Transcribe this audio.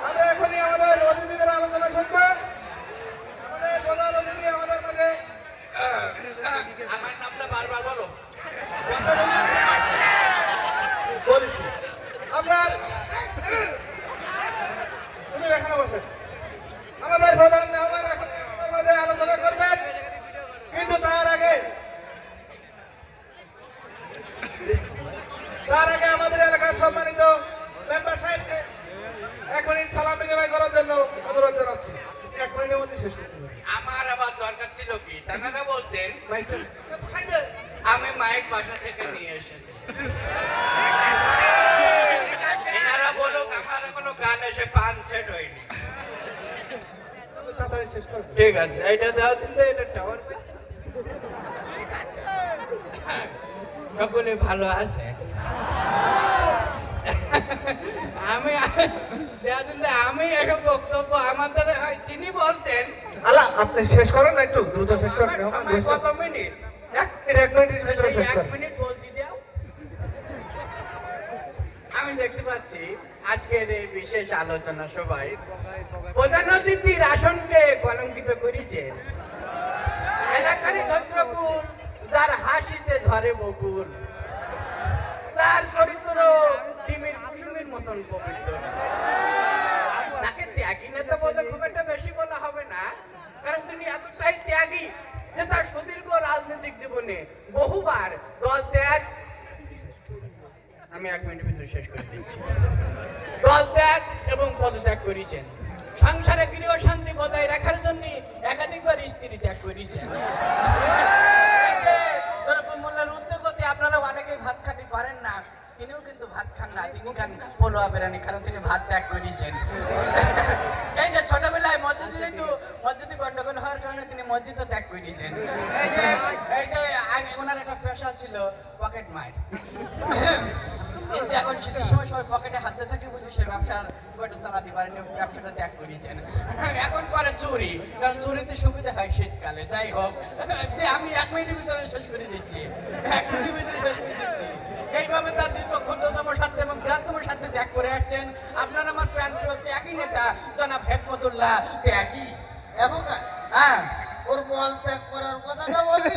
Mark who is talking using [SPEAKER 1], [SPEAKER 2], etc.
[SPEAKER 1] আমরা এখনই আমাদের অতিথিদের আলোচনা শুনবো। আমাদের প্রধান অতিথি আমাদের মাঝে
[SPEAKER 2] আমার নামটা বারবার বলো।
[SPEAKER 1] আমরা এখানে বসেন। আমাদের প্রধান মেহমান এখনই আমাদের মাঝে আলোচনা করবেন, কিন্তু তার আগে আমাদের এলাকার সম্মানিত মেম্বার সাহেবকে 1 মিনিট সালাম বিনিময় করার জন্য অনুরোধ জানাচ্ছি। 1 মিনিটের মধ্যে শেষ করতে হবে।
[SPEAKER 2] আমার আবার দরকার ছিল কি, তারা বলতেন আমি মাইক বাসা থেকে নিয়ে এসেছি। এনারা বলুক আমার এখনো গান এসে পান সেট হয়নি।
[SPEAKER 1] তাড়াতাড়ি শেষ করুন।
[SPEAKER 2] ঠিক আছে, এটা দাও কিন্তু এটা টাওয়ার। সকলে ভালো আছেন? আমি এসব বক্তব্য আমাদের তিনি বলতেন।
[SPEAKER 1] আল্লাহ আপনি শেষ করেন না, একটু দ্রুত শেষ করেন।
[SPEAKER 2] কত মিনিট?
[SPEAKER 1] 1 মিনিটের ভিতরে শেষ
[SPEAKER 2] 1
[SPEAKER 1] করেন।
[SPEAKER 2] মিনিট বলছি দাও। আমি দেখতে পাচ্ছি আজকের এই বিশেষ আলোচনা সভায় প্রধান অতিথির আসনকে কলঙ্কিত করেছেন এলাকারই ধৈর্যকুল, যার হাসিতে ঝরে বকুল, যার চরিত্র ডিমের কুসুমের মতন পবিত্র। তাকে ত্যাগী নেতা বলে খুব একটা বেশি বলা হবে না, কারণ তিনি এতটাই ত্যাগী যে তার সুদীর্ঘ রাজনৈতিক জীবনে বহুবার দল ত্যাগ, আমি 1 মিনিটের ভিতরে শেষ করে দিচ্ছি, দল ত্যাগ এবং পদত্যাগ করেছেন। সংসারে গৃহ শান্তি বজায় রাখার জন্য একাধিকবার স্ত্রী ত্যাগ করেছেন। মোল্লার উদ্যোগতে আপনারা অনেকেই ভাত খাতে পারেন না, তিনিও কিন্তু ভাত খান না, তিনি খান পোলোয়া বেরানি, কারণ তিনি ভাত ত্যাগ করেছেন। এই যে ছোটবেলায় মসজিদে গন্ডগোল হওয়ার কারণে তিনি মসজিদও ত্যাগ করেছেন। এই যে ওনার একটা পেশা ছিল পকেট মার, কিন্তু এখন শীতের সময় সবাই পকেটে হাতে থাকে বলে সে ব্যবসার চালাতে পারেনি, ব্যবসাটা ত্যাগ করেছেন। এখন করে চুরি, কারণ চুরিতে সুবিধা হয় শীতকালে। যাই হোক, যে আমি 1 মিনিটের ভিতরে শেষ করে দিচ্ছি, 1 মিনিটের ভিতরে শেষ করে দিচ্ছি। এইভাবে তার দীর্ঘ ক্ষুদ্রতম স্বার্থে এবং বৃহত্তম স্বার্থে ত্যাগ করে আসছেন আপনার আমার প্রাণপ্রিয় ত্যাগী নেতা জনাব হেকমতুল্লাহ ত্যাগী।
[SPEAKER 3] হ্যাঁ, ওর বল ত্যাগ করার কথাটা বললি।